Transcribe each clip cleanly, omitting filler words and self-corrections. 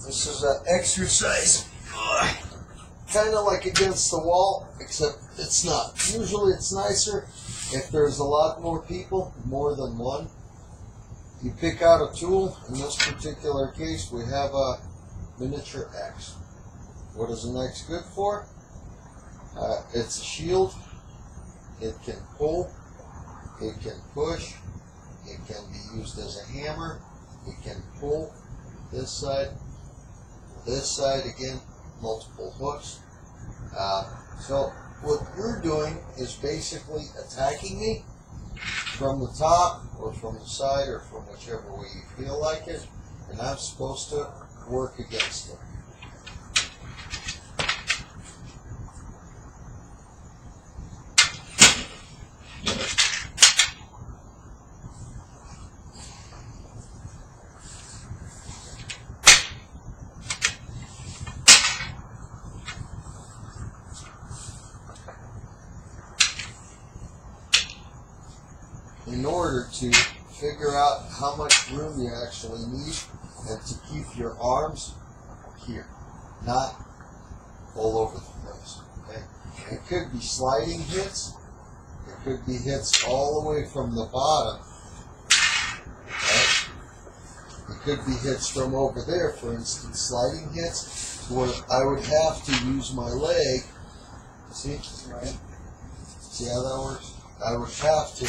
This is an exercise, kind of like against the wall, except it's not. Usually it's nicer if there's a lot more people, more than one. You pick out a tool. In this particular case, we have a miniature axe. What is an axe good for? It's a shield. It can pull. It can push. It can be used as a hammer. It can pull this side again, multiple hooks. So what you're doing is basically attacking me from the top or from the side or from whichever way you feel like it, and I'm supposed to work against it. In order to figure out how much room you actually need and to keep your arms here, not all over the place. Okay? It could be sliding hits. It could be hits all the way from the bottom. Okay? It could be hits from over there, for instance, sliding hits, where I would have to use my leg. See? Right? See how that works? I would have to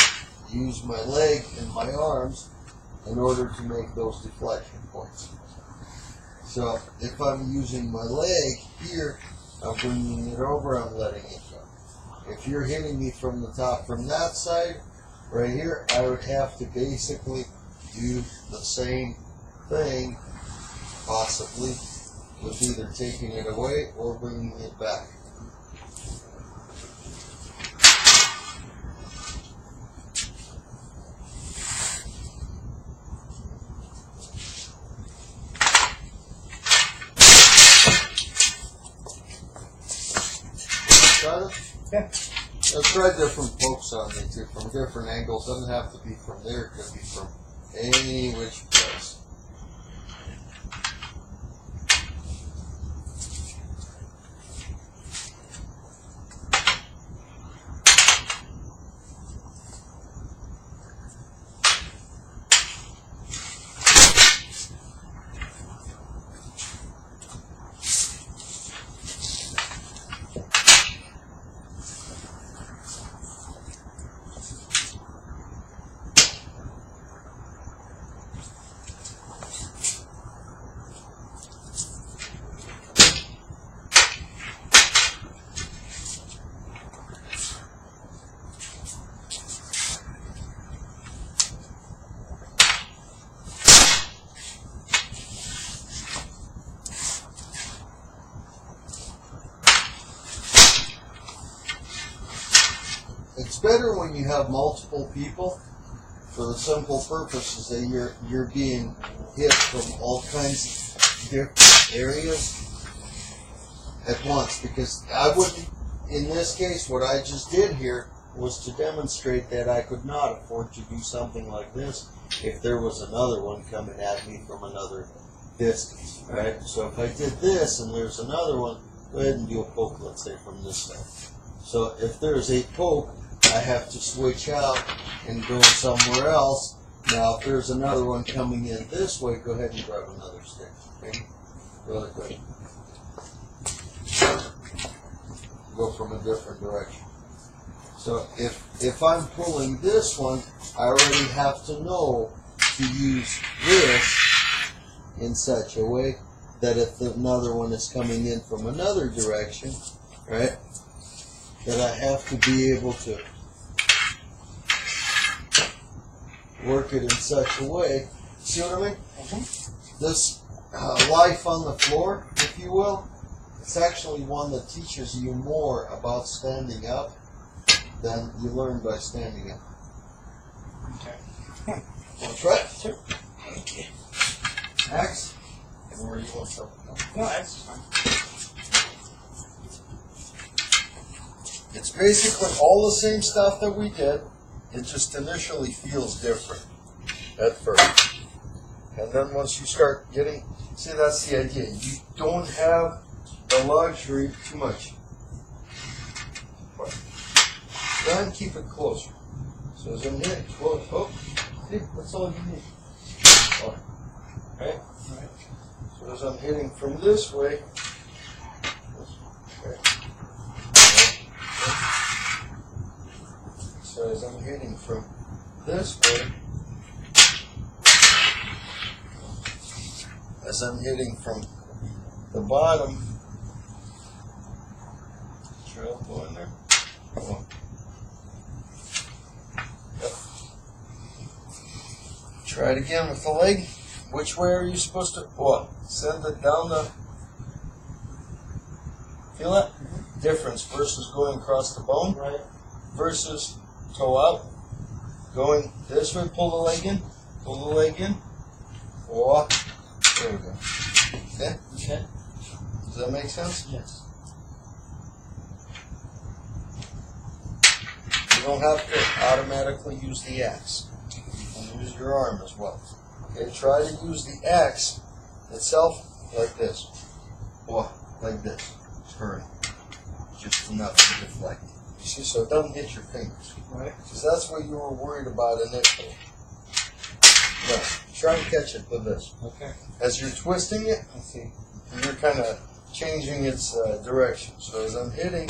use my leg and my arms in order to make those deflection points. So if I'm using my leg here, I'm bringing it over, I'm letting it go. If you're hitting me from the top from that side, right here, I would have to basically do the same thing, possibly, with either taking it away or bringing it back. Yeah. I've tried different pokes on me too, from different angles. Doesn't have to be from there, it could be from any which place. It's better when you have multiple people, for the simple purpose is that you're being hit from all kinds of different areas at once. Because I wouldn't, in this case, what I just did here was to demonstrate that I could not afford to do something like this if there was another one coming at me from another distance, right? So if I did this and there's another one, go ahead and do a poke, let's say, from this side. So if there's a poke, I have to switch out and go somewhere else. Now, if there's another one coming in this way, go ahead and grab another stick. Okay? Really quick. Go from a different direction. So if I'm pulling this one, I already have to know to use this in such a way that if another one is coming in from another direction, right, that I have to be able to work it in such a way. See what I mean? Mm-hmm. This life on the floor, if you will, it's actually one that teaches you more about standing up than you learn by standing up. Okay. Want to try it? Sure. Okay. Axe? Or you want something? No, that's fine. It's basically all the same stuff that we did. It just initially feels different at first. And then once you start getting, see, that's the idea. You don't have the luxury too much. Try and keep it closer. So as I'm hitting close, oh, see, that's all you need. Oh, right? So as I'm hitting from this way, okay. So as I'm hitting from this way, as I'm hitting from the bottom, trail going there. Come on. Yep. Try it again with the leg. Which way are you supposed to? Well, send it down the. Feel that? Difference versus going across the bone. Right. Versus toe out. Going this way, pull the leg in. Pull the leg in. Walk. There we go. Okay? Okay. Does that make sense? Yes. You don't have to automatically use the axe. You can use your arm as well. Okay, try to use the axe itself like this. Or like this. Turn. Just enough to deflect. You see, so it doesn't hit your fingers. Right. Because that's what you were worried about initially. No, try and catch it with this. Okay. As you're twisting it, I see. you're kind of changing its direction. So as I'm hitting,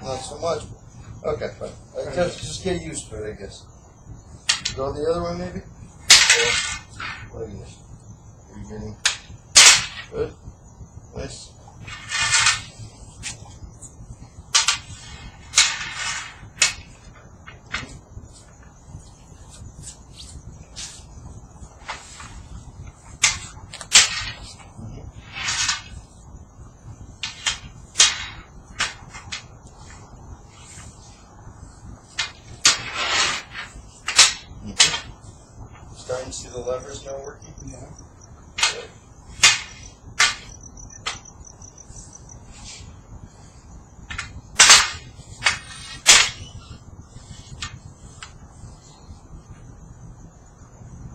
not so much. Okay, fine. Just get used to it, I guess. Go the other way, maybe? Or, like this. Are you getting good? Nice. Starting to see the levers now working? Yeah. Good.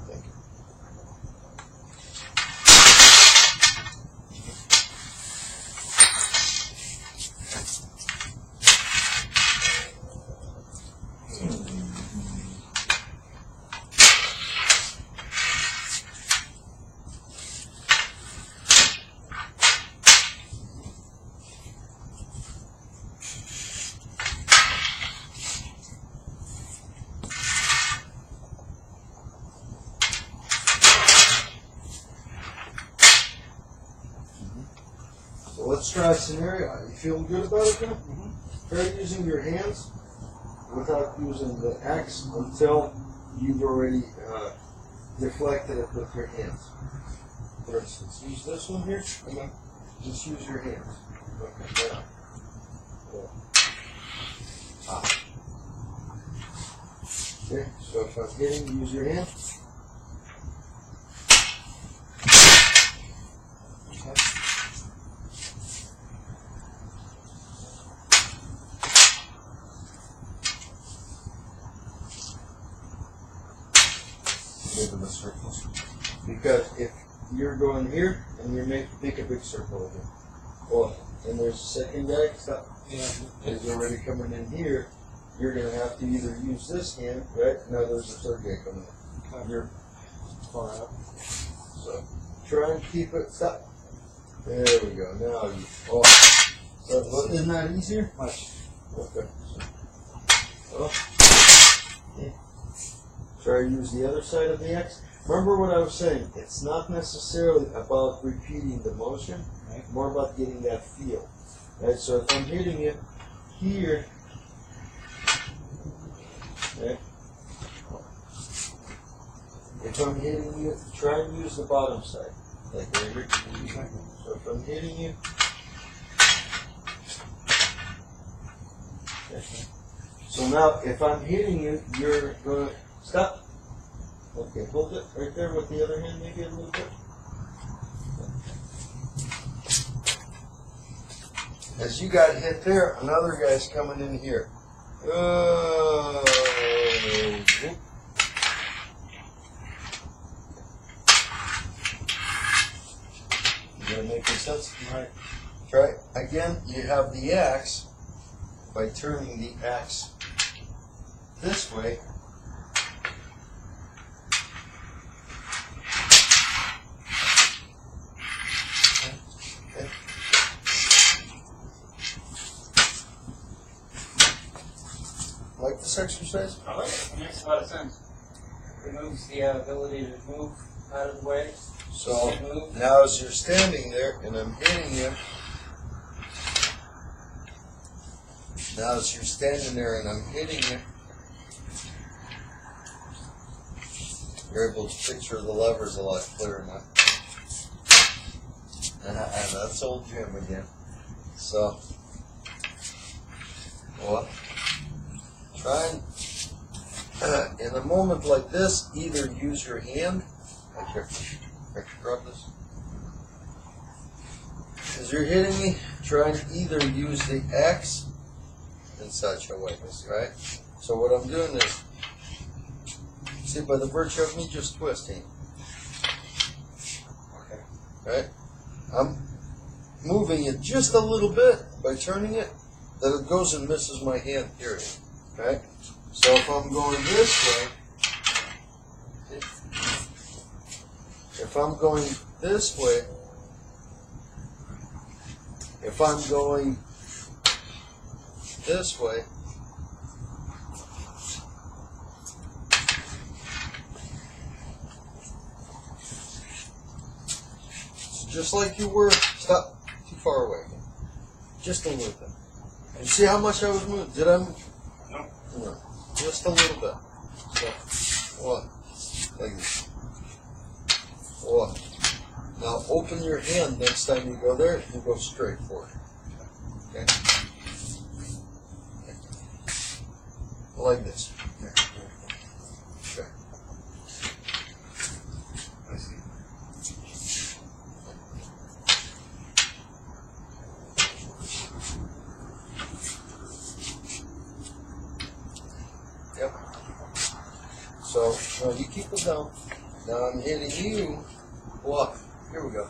Thank you. So let's try a scenario. Are you feeling good about it now? Try using your hands without using the axe until you've already deflected it with your hands. For instance, use this one here. Just use your hands. Okay, now. Cool. Ah. Okay, so if I'm hitting, use your hand. Okay. Moving the circles. Because if you're going here and you make a big circle again. Well, and there's a second guy, stop. Yeah. Is already coming in here, you're gonna have to either use this hand, right? No, there's a third guy coming in. Okay. You're Far out. so try and keep it stop. There we go. Now you so isn't that easier? Much. Okay. So, yeah. Try to use the other side of the X. Remember what I was saying, it's not necessarily about repeating the motion, Right. more about getting that feel. Right, so if I'm hitting it here, okay, if I'm hitting you, try and use the bottom side, like right here. So if I'm hitting you, okay. So now if I'm hitting you, you're going to stop. Okay, hold it right there with the other hand, maybe a little bit. As you got hit there, another guy's coming in here. Does that make any sense? Right. Try again. You have the axe. By turning the axe this way, okay. Like this exercise? I like it. It makes a lot of sense. Removes the ability to move out of the way. So Move. now as you're standing there and I'm hitting you, now as you're standing there and I'm hitting you, you're able to picture the levers a lot clearer now. And that's old Jim again. So, well, try and in a moment like this, either use your hand, like here, grab this. As you're hitting me, try and either use the axe in such a way, right? So what I'm doing is, see, by the virtue of me just twisting, Okay. right? I'm moving it just a little bit by turning it, that it goes and misses my hand, period, right? So if I'm going this way, if I'm going this way, if I'm going this way, so just like you were, stop, too far away, just a little bit. You see how much I was moving? Did I move? No. No, just a little bit. So, one, like this. One. Now open your hand next time you go there and go straight for it. Okay? Like this. Okay. I see. Yep. So now you keep it down. Now I'm hitting you. Well, here we go.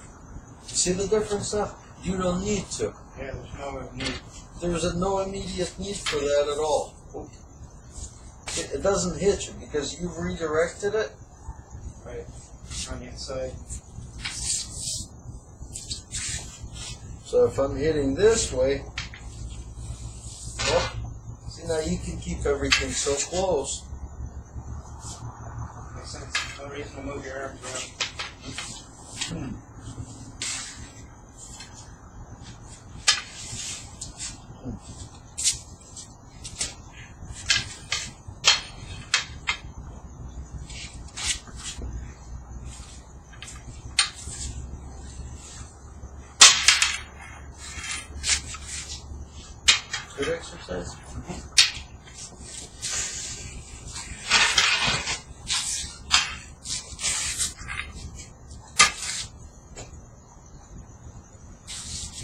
See the difference now? You don't need to. Yeah, there's no need. There's no immediate need for that at all. It doesn't hit you because you've redirected it. Right. On the inside. So if I'm hitting this way, well, see now you can keep everything so close. Makes sense. No reason to move your arms around. Good exercise.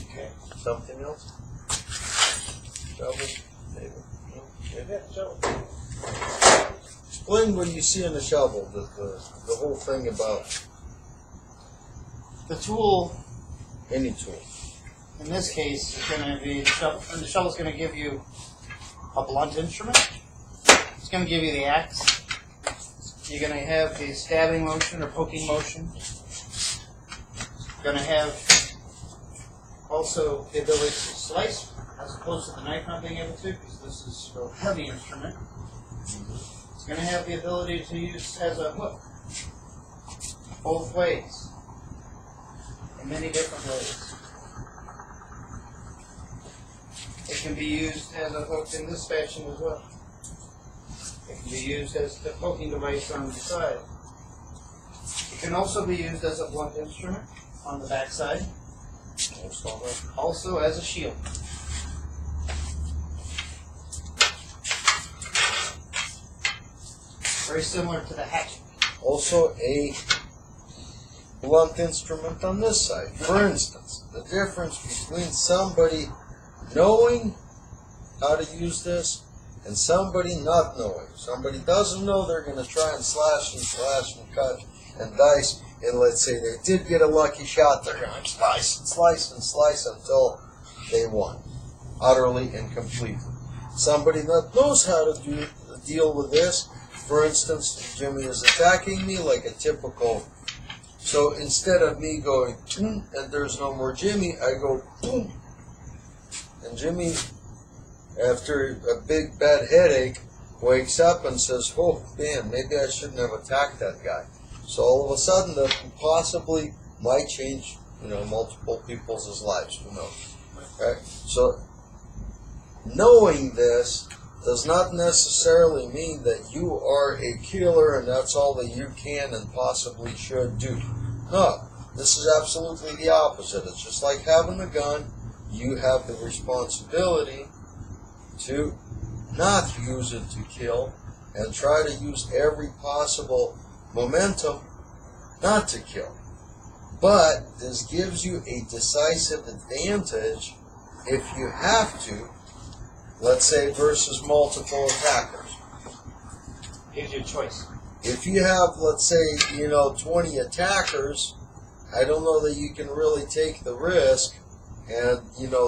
Okay. Something else? Shovel? Maybe. No? Maybe. Yeah, so. Explain what you see in the shovel, the whole thing about The tool, any tool. in this case, is going to be the shovel. And the shovel's going to give you a blunt instrument. It's going to give you the axe. You're going to have the stabbing motion or poking motion. You're going to have also the ability to slice, as opposed to the knife not being able to, because this is a heavy instrument. It's going to have the ability to use as a hook, both ways, in many different ways. It can be used as a hook in this fashion as well. It can be used as the poking device on the side. It can also be used as a blunt instrument on the back side. Also as a shield. Very similar to the hatchet. Also a blunt instrument on this side. For instance, the difference between somebody knowing how to use this and somebody not knowing. Somebody doesn't know, they're going to try and slash and cut and dice, and let's say they did get a lucky shot, they're going to slice and slice and slice until they won, utterly and completely. Somebody that knows how to deal with this, for instance, Jimmy is attacking me like a typical. So instead of me going boom and there's no more Jimmy, I go boom, and Jimmy, after a big bad headache, wakes up and says, "Oh man, maybe I shouldn't have attacked that guy." So all of a sudden, that possibly might change, multiple people's lives. Who knows? Right? So knowing this does not necessarily mean that you are a killer and that's all that you can and possibly should do. No, this is absolutely the opposite. It's just like having a gun. You have the responsibility to not use it to kill and try to use every possible momentum not to kill. But this gives you a decisive advantage if you have to, let's say, versus multiple attackers. Gives you a choice. If you have, let's say, 20 attackers, I don't know that you can really take the risk and,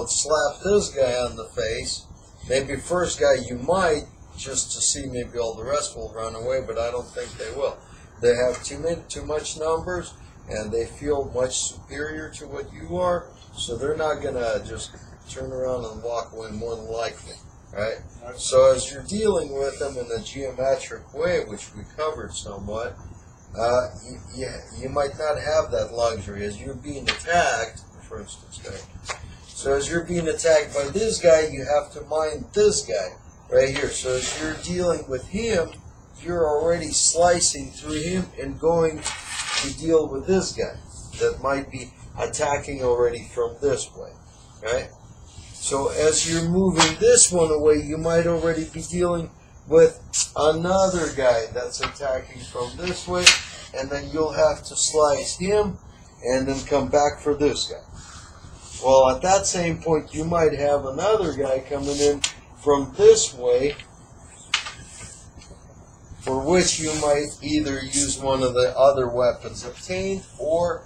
slap this guy on the face. Maybe first guy you might, just to see maybe all the rest will run away, but I don't think they will. They have too much numbers, and they feel much superior to what you are, so they're not going to just turn around and walk away more than likely, right? So as you're dealing with them in a geometric way, which we covered somewhat, you might not have that luxury. As you're being attacked, for instance, right? So as you're being attacked by this guy, you have to mind this guy right here. So as you're dealing with him, you're already slicing through him and going to deal with this guy that might be attacking already from this way, right? So as you're moving this one away, you might already be dealing with another guy that's attacking from this way, and then you'll have to slice him and then come back for this guy. Well, at that same point, you might have another guy coming in from this way, for which you might either use one of the other weapons obtained or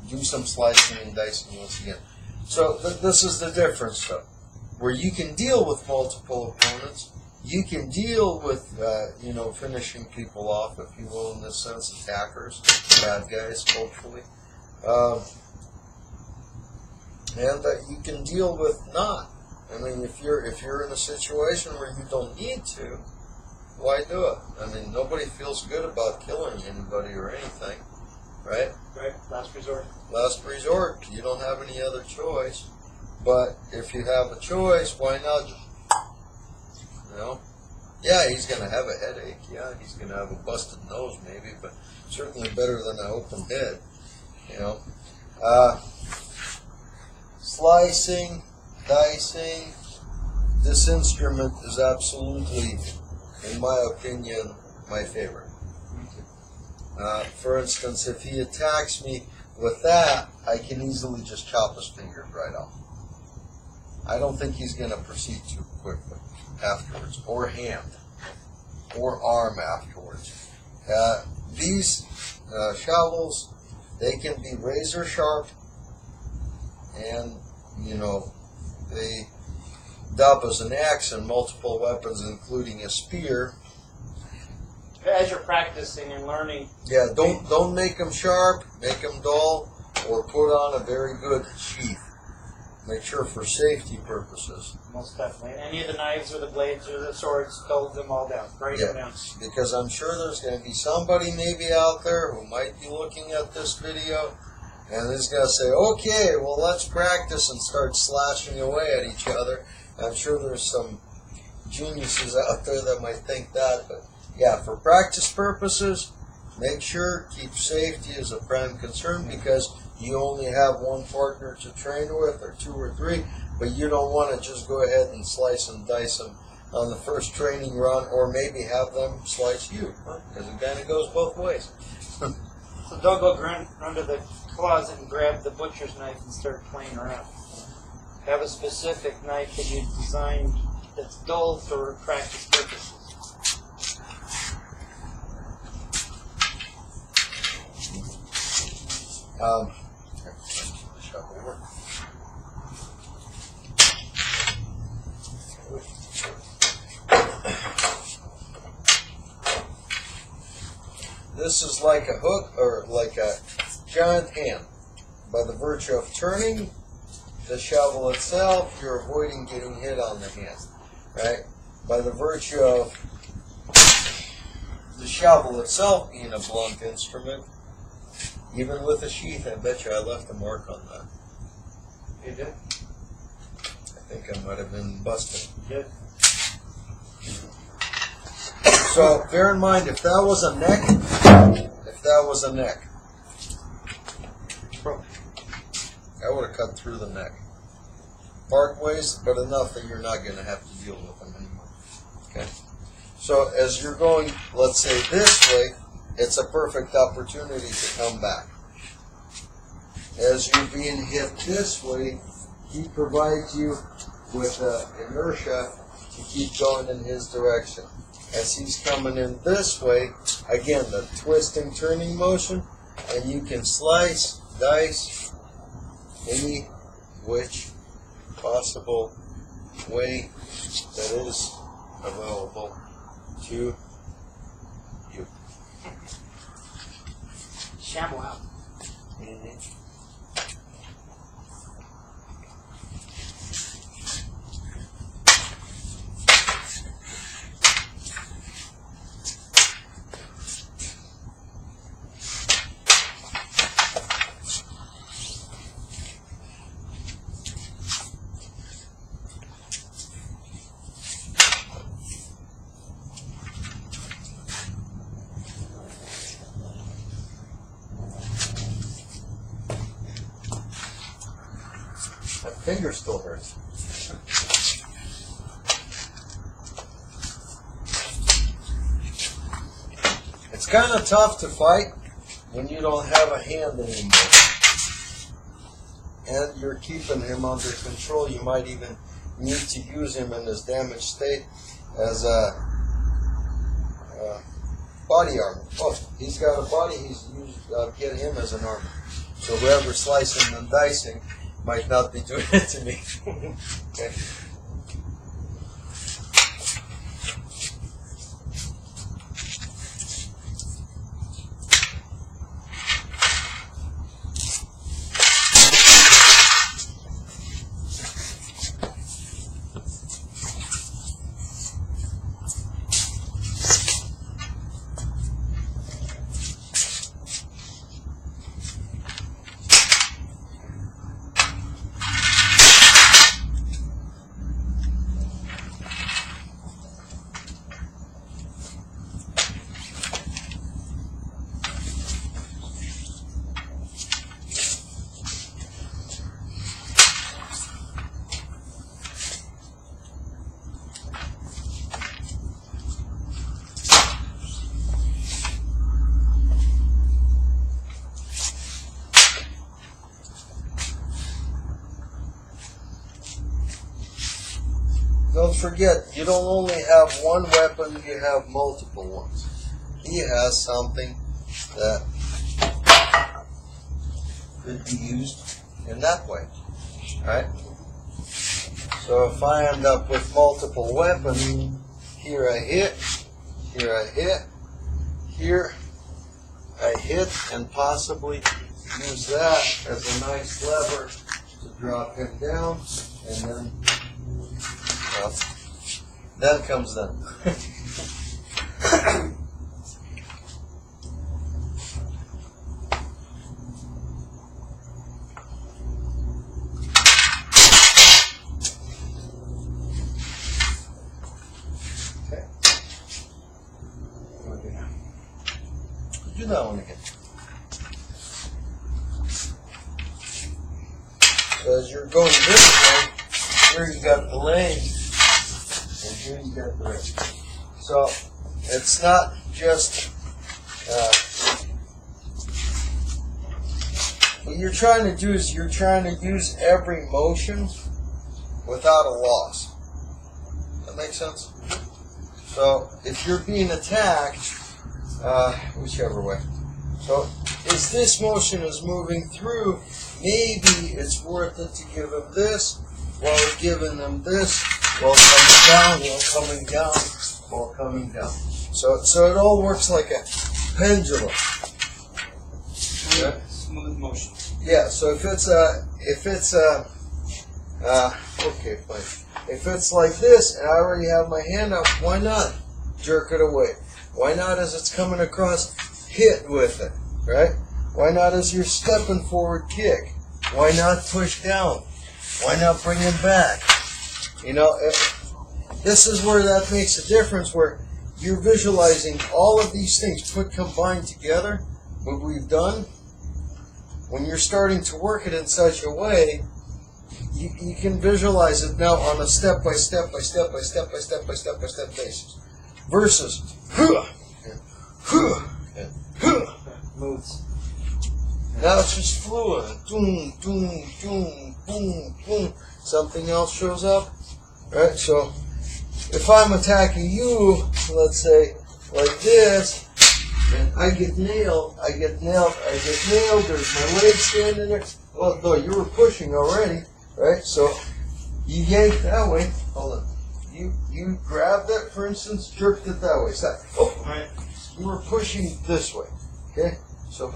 do some slicing and dicing once again. So this is the difference, though. Where you can deal with multiple opponents, you can deal with, finishing people off, if you will, in this sense, attackers, bad guys, hopefully. And that you can deal with not. I mean, if you're in a situation where you don't need to, why do it? I mean, nobody feels good about killing anybody or anything, right? Right. Last resort. Last resort. You don't have any other choice. But if you have a choice, why not? Yeah, he's going to have a headache. Yeah, he's going to have a busted nose maybe, but certainly better than an open head. Slicing, dicing, this instrument is absolutely, in my opinion, my favorite. For instance, if he attacks me with that, I can easily just chop his fingers right off. I don't think he's going to proceed too quickly afterwards, or hand, or arm afterwards. These shovels, they can be razor sharp, and, they dub as an axe in multiple weapons, including a spear. As you're practicing and learning. Yeah, don't make them sharp, make them dull, or put on a very good sheath. Make sure for safety purposes. Most definitely. Any of the knives or the blades or the swords, hold them all down. Break them down. Because I'm sure there's going to be somebody maybe out there who might be looking at this video and is going to say, okay, well, let's practice and start slashing away at each other. I'm sure there's some geniuses out there that might think that, but yeah, for practice purposes, make sure keep safety as a prime concern, because you only have one partner to train with, or two or three, but you don't want to just go ahead and slice and dice them on the first training run, or maybe have them slice you, because it kind of goes both ways. So don't go run to the closet and grab the butcher's knife and start playing around. Have a specific knife that you designed that's dull for practice purposes. This is like a hook or like a giant hand. By the virtue of turning the shovel itself, you're avoiding getting hit on the hand, right? By the virtue of the shovel itself being a blunt instrument, even with a sheath, I bet you I left a mark on that. You did? I think I might have been busted. You did. So bear in mind, if that was a neck, I would have cut through the neck. Parkways, but enough that you're not going to have to deal with them anymore. Okay. So as you're going, let's say this way, it's a perfect opportunity to come back. As you're being hit this way, he provides you with inertia to keep going in his direction. As he's coming in this way, again, the twisting, turning motion, and you can slice, dice, any which possible way that is available to you. Shamble out. My finger still hurts. It's kind of tough to fight when you don't have a hand anymore. And you're keeping him under control. You might even need to use him in his damaged state as a body armor. Oh, he's got a body, he's used, get him as an armor. So whoever's slicing and dicing might not be doing it to me. Okay. Don't forget, you don't only have one weapon, you have multiple ones. He has something that could be used in that way. Right? So if I end up with multiple weapons, here I hit, here I hit, here I hit, and possibly use that as a nice lever to drop him down, and then comes them. Okay. Do that one again. So as you're going this way, here you got the lane. And here you got the rest. So it's not just what you're trying to do is you're trying to use every motion without a loss. That makes sense? So if you're being attacked, whichever way. So as this motion is moving through, maybe it's worth it to give him this while giving him this while coming down, while coming down. So it all works like a pendulum. Yeah. Smooth motion. Yeah. So if it's okay, fine. If it's like this and I already have my hand up, why not jerk it away? Why not as it's coming across, hit with it, right? Why not as you're stepping forward, kick? Why not push down? Why not bring it back? You know, this is where that makes a difference, where you're visualizing all of these things put combined together, what we've done. When you're starting to work it in such a way, you can visualize it now on a step by step basis. Versus Moves. now it's just fluid. Doom, doom, doom, boom, boom. Something else shows up. Right? So if I'm attacking you, let's say like this, and I get nailed, there's my leg standing there. Well, no, you were pushing already, right? So you yank that way. Hold on. You grab that, for instance, jerked it that way. Stop. Oh, Right. you were pushing this way. Okay? So,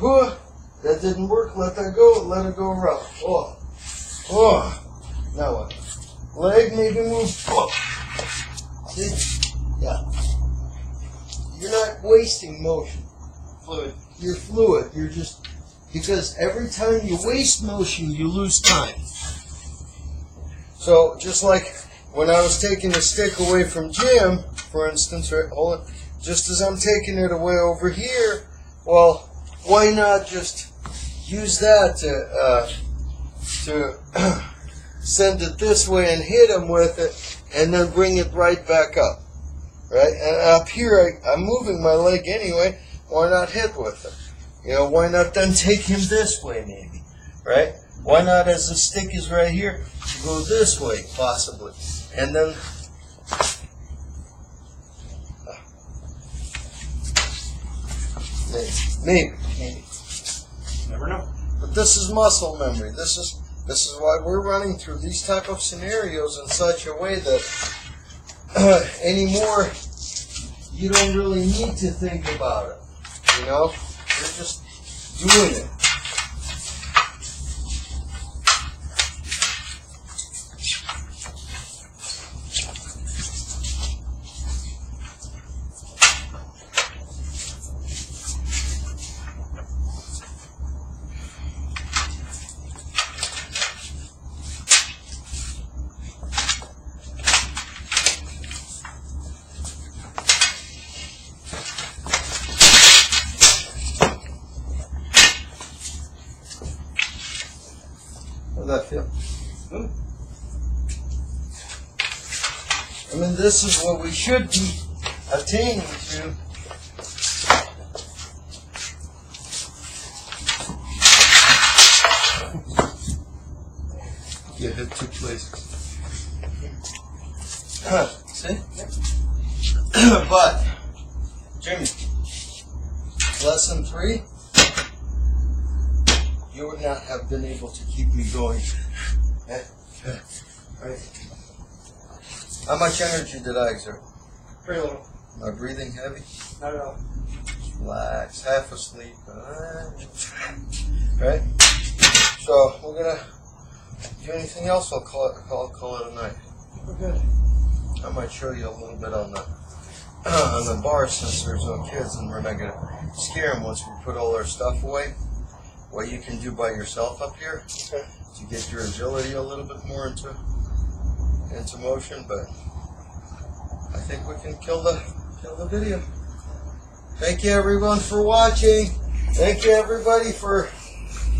that didn't work. Let that go. Let it go around. Now what? Leg maybe move. See? Yeah. You're not wasting motion. Fluid. You're fluid. You're just, because every time you waste motion, you lose time. So, just like when I was taking the stick away from Jim, for instance, right, hold it, just as I'm taking it away over here, well, why not just use that to send it this way and hit him with it, and then bring it right back up, right? And up here, I'm moving my leg anyway, why not hit with it? You know, why not then take him this way maybe, right? Why not, as the stick is right here, go this way, possibly. And then, maybe. Never know. But this is muscle memory. This is why we're running through these type of scenarios in such a way that anymore you don't really need to think about it. You know, you're just doing it. How'd that feel? Good. I mean, this is what we should be attaining to. You hit two places. See? But, Jimmy, lesson 3, you would not have been able to keep me going. Right? How much energy did I exert? Very little. Am I breathing heavy? Not at all. Relax, half asleep. Right? So we're gonna do anything else. I'll call it a night. We're good. I might show you a little bit on the bar, since there's no kids and we're not gonna scare them once we put all our stuff away. What you can do by yourself up here to get your agility a little bit more into motion, but I think we can kill the video. Thank you everyone for watching. Thank you everybody for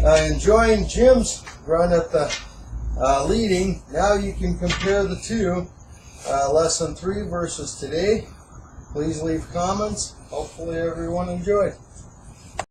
enjoying Jim's run at the leading. Now you can compare the two, lesson 3 versus today. Please leave comments. Hopefully everyone enjoyed.